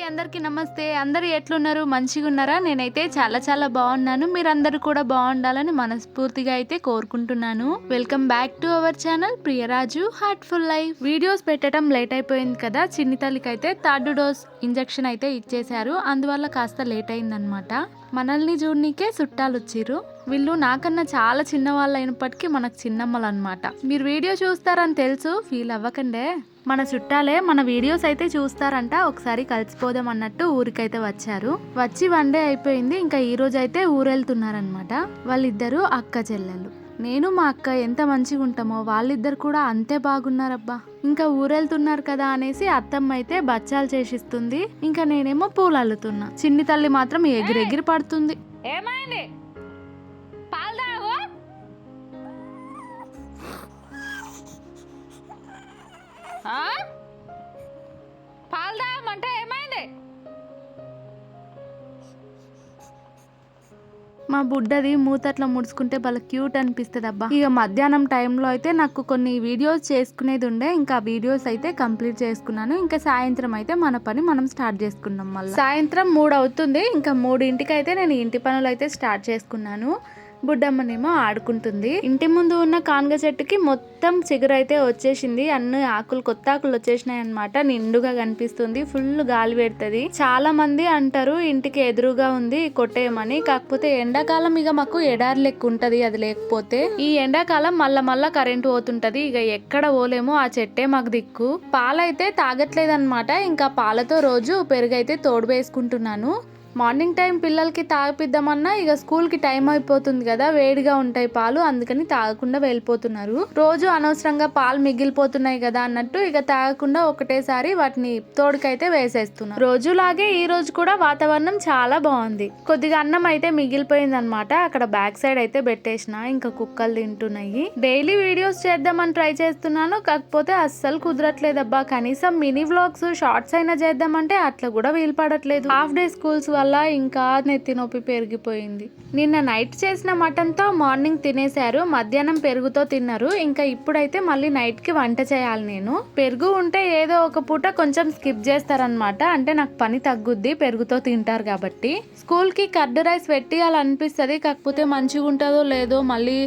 అందరికీ నమస్తే. అందరూ ఎట్లున్నారు? మంచిగా ఉన్నారా? నేనైతే చాలా బాగున్నాను. మీరందరూ కూడా బాగుండాలని మనస్ఫూర్తిగా అయితే కోరుకుంటున్నాను. Welcome back to our channel Priyaraju heartful life. Videos పెట్టడం లేట్ అయిపోయింది కదా. చిన్ని తల్లికి అయితే థర్డ్ డోస్ ఇంజెక్షన్ అయితే ఇచ్చేశారు. అందువల్ల కాస్త లేట్ అయిందనమాట. మనల్ని చూడనీకే చుట్టాలు వచ్చిర్రు. వీళ్ళు నాకన్నా చాలా చిన్న వాళ్ళు అయినప్పటికీ మనకు చిన్నమ్మలు అనమాట. మీరు వీడియో చూస్తారని తెలుసు, ఫీల్ అవ్వకండే. మన చుట్టాలే మన వీడియోస్ అయితే చూస్తారంట. ఒకసారి కలిసిపోదాం అన్నట్టు ఊరికైతే వచ్చారు. వచ్చి 1 డే అయిపోయింది. ఇంకా ఈ రోజు అయితే ఊరెళ్తున్నారనమాట. వాళ్ళిద్దరు అక్క చెల్లెలు. నేను మా అక్క ఎంత మంచిగా ఉంటామో వాళ్ళిద్దరు కూడా అంతే బాగున్నారబ్బా. ఇంకా ఊరెళ్తున్నారు కదా అనేసి అత్తమ్మ అయితే బచ్చాలు చేసిస్తుంది. ఇంకా నేనేమో పూలు అల్లుతున్నా. చిన్ని తల్లి మాత్రం ఎగిరెగిరి పడుతుంది. ఏమైంది? పాలు తాగు. పాలు తాగమంటే ఏమైంది? మా బుడ్డది మూతట్లో ముడుచుకుంటే వాళ్ళ క్యూట్ అనిపిస్తుంది అబ్బా. ఇక మధ్యాహ్నం టైంలో అయితే నాకు కొన్ని వీడియోస్ చేసుకునేది ఉండే. ఇంకా వీడియోస్ అయితే కంప్లీట్ చేసుకున్నాను. ఇంకా సాయంత్రం అయితే మన పని మనం స్టార్ట్ చేసుకున్నాం. మళ్ళీ సాయంత్రం 3 అవుతుంది. ఇంకా 3ంటికి అయితే నేను ఇంటి పనులు అయితే స్టార్ట్ చేసుకున్నాను. బుడ్డమ్మనేమో ఆడుకుంటుంది. ఇంటి ముందు ఉన్న కాన్గ చెట్టుకి మొత్తం చిగురు అయితే వచ్చేసింది. అన్ని ఆకులు, కొత్త ఆకులు వచ్చేసినాయి అనమాట. నిండుగా కనిపిస్తుంది. ఫుల్ గాలి పెడుతుంది. చాలా మంది అంటారు ఇంటికి ఎదురుగా ఉంది కొట్టేయమని. కాకపోతే ఎండాకాలం ఇక మాకు ఎడారి లెక్క ఉంటది. అది లేకపోతే ఈ ఎండాకాలం మళ్ళా కరెంట్ పోతుంటది. ఇక ఎక్కడ పోలేమో, ఆ చెట్టే మాకు దిక్కు. పాలైతే తాగట్లేదన్నమాట. ఇంకా పాలతో రోజు పెరుగైతే తోడు వేసుకుంటున్నాను. మార్నింగ్ టైం పిల్లలకి తాగిపిద్దామన్నా ఇక స్కూల్కి టైం అయిపోతుంది కదా, వేడిగా ఉంటాయి పాలు, అందుకని తాగకుండా వెళ్ళిపోతున్నారు. రోజు అనవసరంగా పాలు మిగిలిపోతున్నాయి కదా అన్నట్టు ఇక తాగకుండా ఒకటేసారి వాటిని తోడుకైతే వేసేస్తున్నారు. రోజులాగే ఈ రోజు కూడా వాతావరణం చాలా బాగుంది. కొద్దిగా అన్నం అయితే మిగిలిపోయింది అనమాట. అక్కడ బ్యాక్ సైడ్ అయితే పెట్టేసిన. ఇంకా కుక్కలు తింటున్నాయి. డైలీ వీడియోస్ చేద్దామని ట్రై చేస్తున్నాను. కాకపోతే అస్సలు కుదరట్లేదబ్బా. కనీసం మినీ వ్లాగ్స్, షార్ట్స్ అయినా చేద్దామంటే అట్లా కూడా వీలు పడట్లేదు. హాఫ్ డే స్కూల్స్ వల్ల ఇంకా నెత్తి నొప్పి పెరిగిపోయింది. నిన్న నైట్ చేసిన మటన్ తో మార్నింగ్ తినేశారు. మధ్యాహ్నం పెరుగుతో తిన్నారు. ఇంకా ఇప్పుడైతే మళ్ళీ నైట్ కి వంట చేయాలి నేను. పెరుగు ఉంటే ఏదో ఒక పూట కొంచెం స్కిప్ చేస్తారనమాట. అంటే నాకు పని తగ్గుద్ది, పెరుగుతో తింటారు కాబట్టి. స్కూల్ కి కర్డ్ రైస్ పెట్టియాలనిపిస్తుంది. కాకపోతే మంచిగా ఉంటుందో లేదో, మళ్ళీ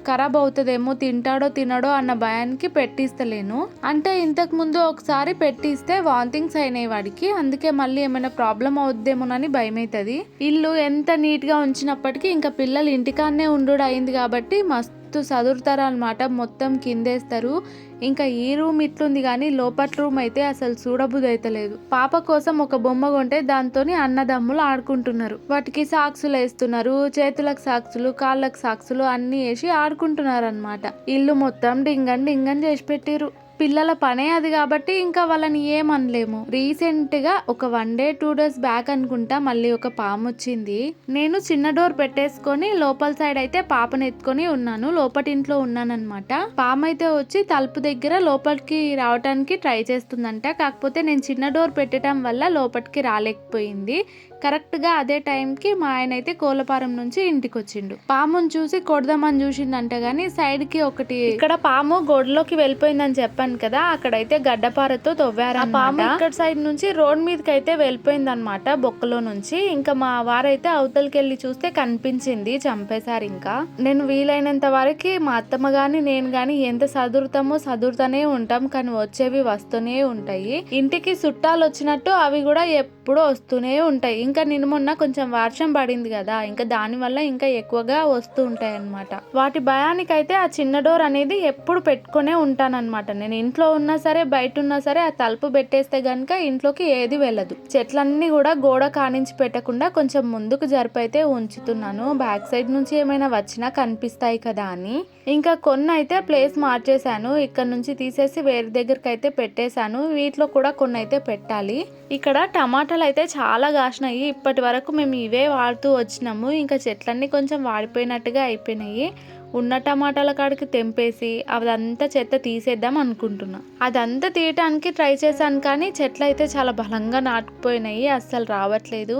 ఖరాబ్ అవుతుందేమో, తింటాడో తినడో అన్న భయానికి పెట్టిస్తలేను. అంటే ఇంతకు ముందు ఒకసారి పెట్టిస్తే వాంతింగ్స్ అయినాయి వాడికి. అందుకే మళ్ళీ ఏమైనా ప్రాబ్లం అవుద్దేమోనని భయం అవుతుంది. ఇల్లు ఎంత నీట్ గా ఉంచినప్పటికీ ఇంకా పిల్లలు ఇంటికాన్నే ఉండు అయింది కాబట్టి మస్తు సదురుతారు అనమాట. మొత్తం కిందేస్తారు. ఇంకా ఈ రూమ్ ఇట్లుంది కానీ లోపట్ రూమ్ అయితే అసలు చూడబుద్ధి అయితే లేదు. పాప కోసం ఒక బొమ్మ కొంటే దాంతోని అన్నదమ్ములు ఆడుకుంటున్నారు. వాటికి సాక్సులు వేస్తున్నారు. చేతులకు సాక్సులు, కాళ్ళకు సాక్సులు అన్ని వేసి ఆడుకుంటున్నారు అనమాట. ఇల్లు మొత్తం డింగన్ చేసి పెట్టిరు. పిల్లల పనే అది కాబట్టి ఇంకా వాళ్ళని ఏమనలేము. రీసెంట్ గా ఒక 1 డే 2 డేస్ బ్యాక్ అనుకుంటా మళ్ళీ ఒక పాము వచ్చింది. నేను చిన్న డోర్ పెట్టేసుకొని లోపల సైడ్ అయితే పాపను ఎత్తుకొని ఉన్నాను. లోపటి ఇంట్లో ఉన్నానన్నమాట. పాము అయితే వచ్చి తలుపు దగ్గర లోపలికి రావడానికి ట్రై చేస్తుందంట. కాకపోతే నేను చిన్న డోర్ పెట్టడం వల్ల లోపలికి రాలేకపోయింది. కరెక్ట్ గా అదే టైంకి మా ఆయన అయితే కోలపారం నుంచి ఇంటికి వచ్చిండు. పాముని చూసి కొడదామని చూసిందంట గానీ సైడ్ కి ఒకటి ఇక్కడ పాము గోడలోకి వెళ్ళిపోయిందని చెప్పాను కదా, అక్కడైతే గడ్డపారతో తవ్వారు. ఆ పాము ఇక్కడ సైడ్ నుంచి రోడ్ మీదకి అయితే వెళ్ళిపోయింది అనమాట, బొక్కలో నుంచి. ఇంకా మా వారైతే అవతలకి వెళ్ళి చూస్తే కనిపించింది, చంపేశారు. ఇంకా నేను వీలైనంత వరకు మా అత్తమ్మ గాని నేను గాని ఎంత సదురుతానే ఉంటాం, కానీ వచ్చేవి వస్తూనే ఉంటాయి. ఇంటికి చుట్టాలు వచ్చినట్టు అవి కూడా ఎప్పుడూ వస్తూనే ఉంటాయి. ఇంకా నిన్న మొన్న కొంచెం వర్షం పడింది కదా, ఇంకా దాని వల్ల ఇంకా ఎక్కువగా వస్తూ ఉంటాయి అన్నమాట. వాటి భయానికైతే ఆ చిన్న డోర్ అనేది ఎప్పుడు పెట్టుకునే ఉంటానన్నమాట. నేను ఇంట్లో ఉన్నా సరే బయట ఉన్నా సరే ఆ తలుపు పెట్టేస్తే గనుక ఇంట్లోకి ఏది వెళ్ళదు. చెట్లన్నీ కూడా గోడ కానించి పెట్టకుండా కొంచెం ముందుకు జరిపైతే ఉంచుతున్నాను. బ్యాక్ సైడ్ నుంచి ఏమైనా వచ్చినా కనిపిస్తాయి కదా అని. ఇంకా కొన్ని అయితే ప్లేస్ మార్చేశాను. ఇక్కడ నుంచి తీసేసి వేరే దగ్గరికి అయితే పెట్టేశాను. వీటిలో కూడా కొన్ని అయితే పెట్టాలి. ఇక్కడ టమాటాలు అయితే చాలా కాసినాయి. ఇప్పటి వరకు మేము ఇవే వాడుతూ వచ్చినాము. ఇంకా చెట్లన్నీ కొంచెం వాడిపోయినట్టుగా అయిపోయినాయి. ఉన్న టమాటాల కాడికి తెంపేసి అదంతా చెత్త తీసేద్దాం అనుకుంటున్నా. అదంతా తీయటానికి ట్రై చేశాను కానీ చెట్లు అయితే చాలా బలంగా నాటుకుపోయినాయి, అస్సలు రావట్లేదు.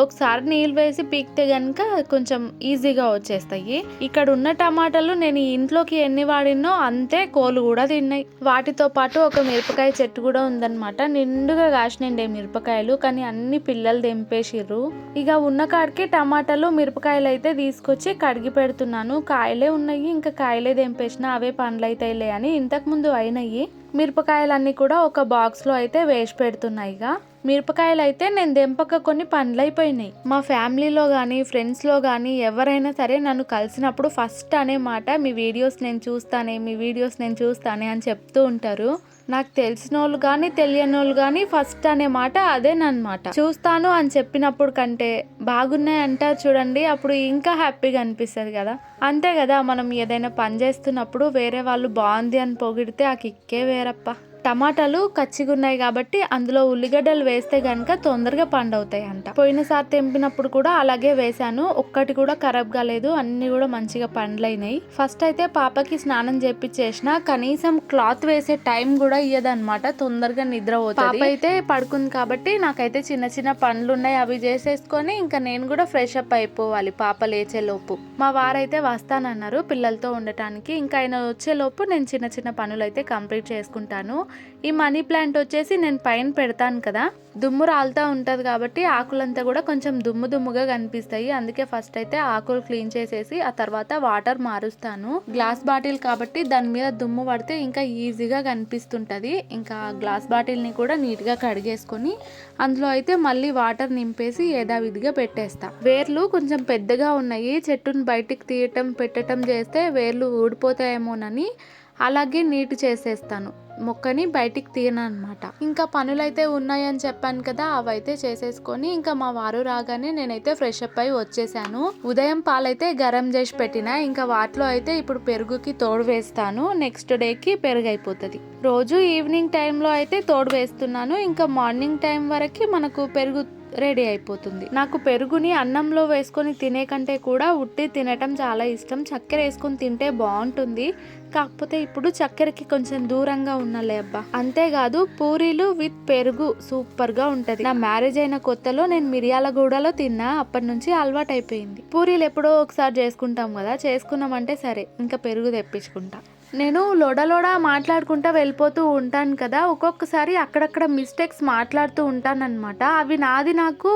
ఒకసారి నీళ్ళు వేసి పీకితే గనుక కొంచెం ఈజీగా వచ్చేస్తాయి. ఇక్కడ ఉన్న టమాటాలు నేను ఇంట్లోకి ఎన్ని వాడినో అంతే కోళ్ళు కూడా తిన్నాయి. వాటితో పాటు ఒక మిరపకాయ చెట్టు కూడా ఉందన్నమాట. నిండుగా కాసినండే మిరపకాయలు, కానీ అన్ని పిల్లలు తెంపేసిర్రు. ఇక ఉన్న కాడికి టమాటాలు మిరపకాయలు అయితే తీసుకొచ్చి కడిగి పెడుతున్నాను. కాయలే ఉన్నాయి, ఇంకా కాయలే తెంపేసిన, అవే పండ్లు అవుతాయిలే అని ఇంతకు ముందు అయినాయి. మిరపకాయలన్నీ కూడా ఒక బాక్స్లో అయితే వేసి పెడుతున్నాయిగా. మిరపకాయలు అయితే నేను దెంపక కొన్ని పండ్లు అయిపోయినాయి. మా ఫ్యామిలీలో కానీ ఫ్రెండ్స్లో కానీ ఎవరైనా సరే నన్ను కలిసినప్పుడు ఫస్ట్ అనే మాట మీ వీడియోస్ నేను చూస్తానే అని చెప్తూ ఉంటారు. నాకు తెలిసిన వాళ్ళు కానీ తెలియని వాళ్ళు కానీ ఫస్ట్ అనే మాట అదేనమాట. చూస్తాను అని చెప్పినప్పుడు కంటే బాగున్నాయి అంటారు చూడండి, అప్పుడు ఇంకా హ్యాపీగా అనిపిస్తుంది కదా. అంతే కదా, మనం ఏదైనా పని చేస్తున్నప్పుడు వేరే వాళ్ళు బాగుంది అని పొగిడితే ఆ కిక్కే వేరప్ప. టమాటాలు కచ్చిగున్నాయి కాబట్టి అందులో ఉల్లిగడ్డలు వేస్తే గనక తొందరగా పండవుతాయి అంట. పోయినసారి తెంపినప్పుడు కూడా అలాగే వేసాను, ఒక్కటి కూడా ఖరాబ్ కాలేదు, అన్ని కూడా మంచిగా పండ్లైనాయి. ఫస్ట్ అయితే పాపకి స్నానం చేపించేసిన, కనీసం క్లాత్ వేసే టైం కూడా ఇయ్యదన్నమాట, తొందరగా నిద్ర పోతుంది. పాప అయితే పడుకుంది కాబట్టి నాకైతే చిన్న చిన్న పనులు ఉన్నాయి, అవి చేసేసుకొని ఇంకా నేను కూడా ఫ్రెష్ అప్ అయిపోవాలి పాప లేచే లోపు. మా వారైతే వస్తానన్నారు పిల్లలతో ఉండటానికి, ఇంకా ఆయన వచ్చే లోపు నేను చిన్న చిన్న పనులు అయితే కంప్లీట్ చేసుకుంటాను. ఈ మనీ ప్లాంట్ వచ్చేసి నేను పైన పెడతాను కదా, దుమ్ము రాలుతూ ఉంటుంది కాబట్టి ఆకులంతా కూడా కొంచెం దుమ్ముగా కనిపిస్తాయి. అందుకే ఫస్ట్ అయితే ఆకులు క్లీన్ చేసేసి ఆ తర్వాత వాటర్ మారుస్తాను. గ్లాస్ బాటిల్ కాబట్టి దాని మీద దుమ్ము పడితే ఇంకా ఈజీగా కనిపిస్తుంటది. ఇంకా గ్లాస్ బాటిల్ని కూడా నీట్గా కడిగేసుకొని అందులో అయితే మళ్ళీ వాటర్ నింపేసి యథావిధిగా పెట్టేస్తా. వేర్లు కొంచెం పెద్దగా ఉన్నాయి, చెట్టును బయటికి తీయటం పెట్టడం చేస్తే వేర్లు ఊడిపోతాయేమోనని అలాగే నీట్ చేసేస్తాను, మొక్కని బయటికి తీయను అనమాట. ఇంకా పనులైతే ఉన్నాయని చెప్పాను కదా, అవైతే చేసేసుకొని ఇంకా మా వారు రాగానే నేనైతే ఫ్రెష్ అప్ అయి వచ్చేసాను. ఉదయం పాలైతే గరం చేసి పెట్టిన, ఇంకా వాటిలో అయితే ఇప్పుడు పెరుగుకి తోడు వేస్తాను, నెక్స్ట్ డేకి పెరుగు అయిపోతుంది. రోజు ఈవినింగ్ టైంలో అయితే తోడు వేస్తున్నాను, ఇంకా మార్నింగ్ టైం వరకు మనకు పెరుగు రెడీ అయిపోతుంది. నాకు పెరుగుని అన్నంలో వేసుకొని తినే కంటే కూడా ఉట్టి తినటం చాలా ఇష్టం. చక్కెర వేసుకొని తింటే బాగుంటుంది, కాకపోతే ఇప్పుడు చక్కెరకి కొంచెం దూరంగా ఉన్నాలే అబ్బా. అంతేకాదు పూరీలు విత్ పెరుగు సూపర్ గా ఉంటది. నా మ్యారేజ్ అయిన కొత్తలో నేను మిరియాలగూడలో తిన్నా, అప్పటి నుంచి అలవాటు అయిపోయింది. పూరీలు ఎప్పుడో ఒకసారి చేసుకుంటాం కదా, చేసుకున్నామంటే సరే ఇంకా పెరుగు తెప్పించుకుంటా. నేను లోడ మాట్లాడుకుంటా వెళ్ళిపోతూ ఉంటాను కదా, ఒక్కొక్కసారి అక్కడక్కడ మిస్టేక్స్ మాట్లాడుతూ ఉంటానన్నమాట. అవి నాకు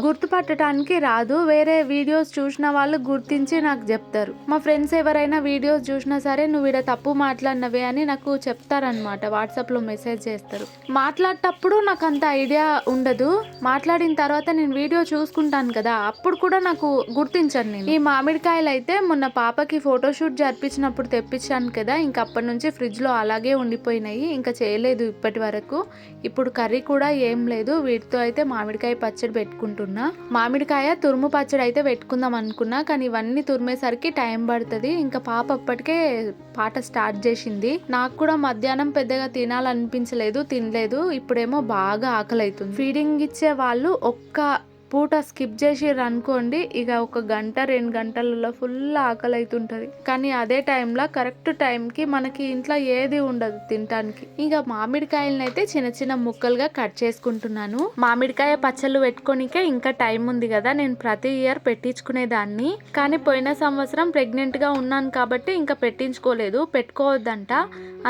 గుర్తుపట్టడానికి రాదు, వేరే వీడియోస్ చూసిన వాళ్ళు గుర్తించి నాకు చెప్తారు. మా ఫ్రెండ్స్ ఎవరైనా వీడియోస్ చూసినా సరే నువ్వు ఇక్కడ తప్పు మాట్లాడినవే అని నాకు చెప్తారనమాట, వాట్సాప్లో మెసేజ్ చేస్తారు. మాట్లాడేటప్పుడు నాకు అంత ఐడియా ఉండదు, మాట్లాడిన తర్వాత నేను వీడియో చూసుకుంటాను కదా అప్పుడు కూడా నాకు గుర్తించాను నేను. ఈ మామిడికాయలు అయితే మొన్న పాపకి ఫోటోషూట్ జరిపించినప్పుడు తెప్పించాను కదా, ఇంకా అప్పటి నుంచి ఫ్రిడ్జ్లో అలాగే ఉండిపోయినాయి, ఇంకా చేయలేదు ఇప్పటి వరకు. ఇప్పుడు కర్రీ కూడా ఏం లేదు, వీటితో అయితే మామిడికాయ పచ్చడి పెట్టుకుంటున్నా. మామిడికాయ తురుము పచ్చడి అయితే పెట్టుకుందాం అనుకున్నా, కానీ ఇవన్నీ తురిమేసరికి టైం పడుతుంది. ఇంకా పాప అప్పటికే పాట స్టార్ట్ చేసింది. నాకు కూడా మధ్యాహ్నం పెద్దగా తినాలనిపించలేదు, తినలేదు. ఇప్పుడేమో బాగా ఆకలి అవుతుంది. ఫీడింగ్ ఇచ్చే వాళ్ళు ఒక్క పూట స్కిప్ చేసిర్రు అనుకోండి, ఇక 1 గంట 2 గంటలలో ఫుల్ ఆకలి అవుతుంటది. కానీ అదే టైంలో కరెక్ట్ టైంకి మనకి ఇంట్లో ఏది ఉండదు తినటానికి. ఇంకా మామిడికాయలను అయితే చిన్న చిన్న ముక్కలుగా కట్ చేసుకుంటున్నాను. మామిడికాయ పచ్చళ్ళు పెట్టుకోనికే ఇంకా టైం ఉంది కదా, నేను ప్రతి ఇయర్ పెట్టించుకునేదాన్ని, కానీ పోయిన సంవత్సరం ప్రెగ్నెంట్ గా ఉన్నాను కాబట్టి ఇంకా పెట్టించుకోలేదు. పెట్టుకోవద్దంట,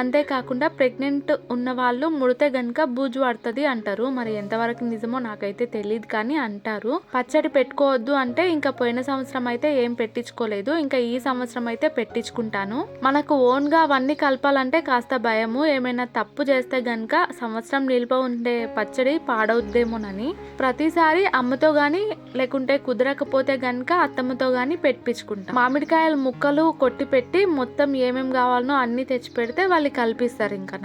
అంతేకాకుండా ప్రెగ్నెంట్ ఉన్న వాళ్ళు ముడితే గనుక బూజు పడుతుంది అంటారు. మరి ఎంతవరకు నిజమో నాకైతే తెలియదు, కానీ అంటారు. పచ్చడి పెట్టుకోవద్దు అంటే ఇంకా పోయిన సంవత్సరం అయితే ఏం పెట్టించుకోలేదు, ఇంకా ఈ సంవత్సరం అయితే పెట్టించుకుంటాను. మనకు ఓన్ గా అవన్నీ కలపాలంటే కాస్త భయము, ఏమైనా తప్పు చేస్తే గనుక సంవత్సరం నిల్వ ఉండే పచ్చడి పాడవుద్దేమోనని ప్రతిసారి అమ్మతో గాని లేకుంటే కుదరకపోతే గనుక అత్తమ్మతో గాని పెట్టించుకుంటా. మామిడికాయల ముక్కలు కొట్టి పెట్టి మొత్తం ఏమేం కావాలనో అన్ని తెచ్చి పెడితే వాళ్ళు కల్పిస్తారు. ఇంకా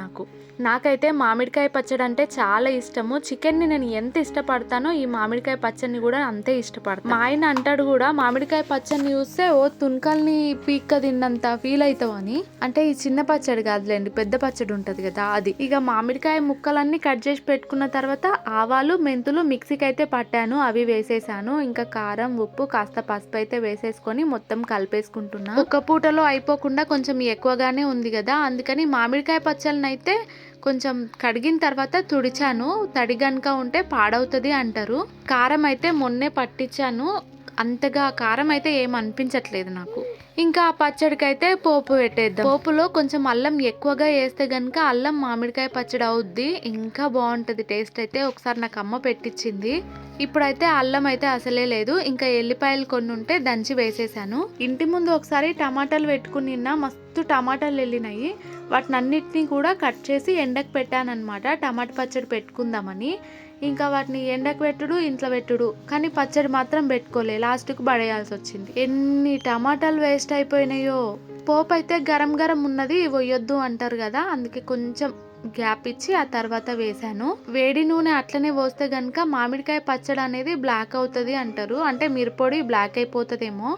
నాకైతే మామిడికాయ పచ్చడి అంటే చాలా ఇష్టము. చికెన్ని నేను ఎంత ఇష్టపడతానో ఈ మామిడికాయ పచ్చడిని కూడా అంతే ఇష్టపడతాను. మా ఆయన అంటాడు కూడా, మామిడికాయ పచ్చడిని చూస్తే ఓ తునకల్ని పీక్క తిన్నంత ఫీల్ అవుతావు అని. అంటే ఈ చిన్న పచ్చడి కాదులేండి, పెద్ద పచ్చడి ఉంటది కదా అది. ఇక మామిడికాయ ముక్కలన్నీ కట్ చేసి పెట్టుకున్న తర్వాత ఆవాలు మెంతులు మిక్సీకి అయితే పట్టాను, అవి వేసేసాను. ఇంకా కారం ఉప్పు కాస్త పసుపు అయితే వేసేసుకొని మొత్తం కలిపేసుకుంటున్నా. ఒక్క పూటలో అయిపోకుండా కొంచెం ఎక్కువగానే ఉంది కదా, అందుకని మామిడికాయ పచ్చళ్ళని అయితే కొంచెం కడిగిన తర్వాత తుడిచాను. తడి గనుక ఉంటే పాడవుతుంది అంటారు. కారం అయితే మొన్నే పట్టించాను. అంతగా కారం అయితే ఏం అనిపించట్లేదు నాకు. ఇంకా ఆ పచ్చడికైతే పోపు పెట్టేద్దాం. పోపులో కొంచెం అల్లం ఎక్కువగా వేస్తే గనుక అల్లం మామిడికాయ పచ్చడి అవుద్ది. ఇంకా బాగుంటుంది టేస్ట్ అయితే. ఒకసారి నాకు అమ్మ పెట్టించింది. ఇప్పుడైతే అల్లం అయితే అసలే లేదు. ఇంకా ఎల్లిపాయలు కొన్ని ఉంటే దంచి వేసేసాను. ఇంటి ముందు ఒకసారి టమాటాలు పెట్టుకుని మస్తు టమాటాలు వెళ్ళినాయి. వాటిని అన్నిటినీ కూడా కట్ చేసి ఎండకు పెట్టానన్నమాట. టమాటా పచ్చడి పెట్టుకుందామని. ఇంకా వాటిని ఎండకు పెట్టుడు, ఇంట్లో పెట్టుడు, కానీ పచ్చడి మాత్రం పెట్టుకోలే. లాస్ట్కు పడేయాల్సి వచ్చింది. ఎన్ని టమాటాలు వేస్ట్ అయిపోయినాయో. పోపు అయితే గరం గరం ఉన్నది, వేయొద్దు అంటారు కదా, అందుకే కొంచెం గ్యాప్ ఇచ్చి ఆ తర్వాత వేసాను. వేడి నూనె అట్లనే పోస్తే గనుక మామిడికాయ పచ్చడి అనేది బ్లాక్ అవుతుంది అంటారు. అంటే మిరపొడి బ్లాక్ అయిపోతుందేమో.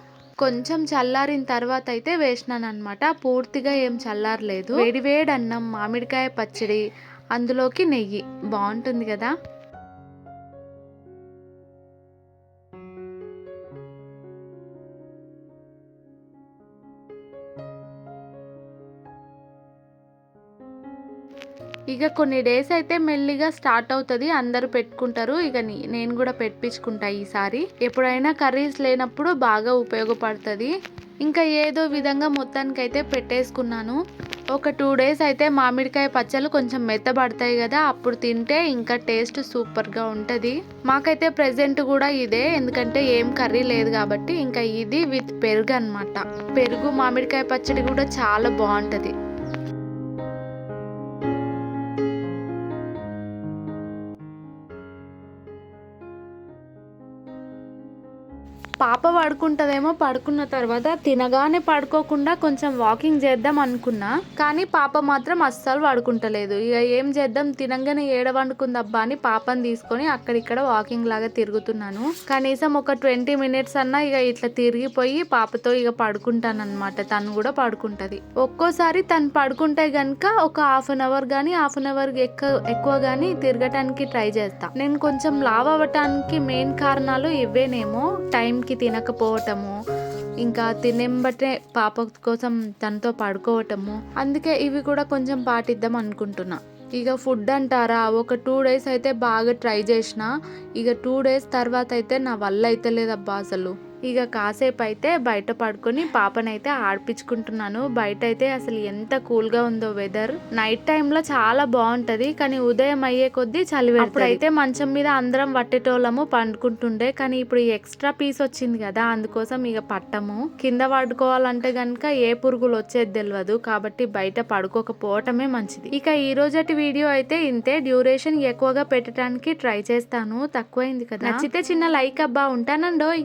కొంచెం చల్లారిన తర్వాత అయితే వేసినాను అనమాట. పూర్తిగా ఏం చల్లారలేదు. వేడి వేడి అన్నం, మామిడికాయ పచ్చడి, అందులోకి నెయ్యి బాగుంటుంది కదా. ఇక కొన్ని డేస్ అయితే మెల్లిగా స్టార్ట్ అవుతుంది. అందరూ పెట్టుకుంటారు. ఇక నేను కూడా పెట్టించుకుంటా ఈసారి. ఎప్పుడైనా కర్రీస్ లేనప్పుడు బాగా ఉపయోగపడుతుంది. ఇంకా ఏదో విధంగా మొత్తానికైతే పెట్టేసుకున్నాను. ఒక 2 డేస్ అయితే మామిడికాయ పచ్చళ్ళు కొంచెం మెత్తబడతాయి కదా, అప్పుడు తింటే ఇంకా టేస్ట్ సూపర్గా ఉంటుంది. మాకైతే ప్రెజెంట్ కూడా ఇదే, ఎందుకంటే ఏం కర్రీ లేదు కాబట్టి. ఇంకా ఇది విత్ పెరుగు అనమాట. పెరుగు మామిడికాయ పచ్చడి కూడా చాలా బాగుంటుంది. పాప పడుకుంటుందేమో. పడుకున్న తర్వాత తినగానే పడుకోకుండా కొంచెం వాకింగ్ చేద్దాం అనుకున్నా, కానీ పాప మాత్రం అస్సలు పడుకుంటలేదు. ఇక ఏం చేద్దాం, తినంగానే ఏడ వండుకుందబ్బా అని పాపని తీసుకొని అక్కడిక్కడ వాకింగ్ లాగా తిరుగుతున్నాను. కనీసం ఒక 20 మినిట్స్ అన్నా ఇక ఇట్లా తిరిగిపోయి పాపతో ఇక పడుకుంటానన్నమాట. తను కూడా పడుకుంటది. ఒక్కోసారి తను పడుకుంటే గనుక ఒక హాఫ్ అన్ అవర్ కానీ హాఫ్ అన్ అవర్ ఎక్కువ కానీ తిరగటానికి ట్రై చేస్తా. నేను కొంచెం లావ్ అవ్వటానికి మెయిన్ కారణాలు ఇవేనేమో. టైంకి తినకపోవటము, ఇంకా తినేంబటే పాప కోసం తనతో పడుకోవటము. అందుకే ఇవి కూడా కొంచెం పాటిద్దాం అనుకుంటున్నా. ఇక ఫుడ్ అంటారా, ఒక 2 డేస్ అయితే బాగా ట్రై చేసిన. ఇక 2 డేస్ తర్వాత అయితే నా వల్ల అయితే లేదబ్బా అసలు. ఇక కాసేపు అయితే బయట పడుకొని పాపనైతే ఆడిపించుకుంటున్నాను. బయట అయితే అసలు ఎంత కూల్గా ఉందో వెదర్. నైట్ టైంలో చాలా బాగుంటది, కానీ ఉదయం అయ్యే కొద్దీ చలి. అప్పుడైతే మంచం మీద అందరం పట్టేటోళ్ళము, పండుకుంటుండే. కానీ ఇప్పుడు ఎక్స్ట్రా పీస్ వచ్చింది కదా, అందుకోసం ఇక పట్టము. కింద పడుకోవాలంటే గనుక ఏ పురుగులు వచ్చేది తెలియదు, కాబట్టి బయట పడుకోకపోవటమే మంచిది. ఇక ఈ రోజటి వీడియో అయితే ఇంతే. డ్యూరేషన్ ఎక్కువగా పెట్టడానికి ట్రై చేస్తాను. తక్కువైంది కదా. నచ్చితే చిన్న లైక్ అబ్బా. ఉంటానండోయ్.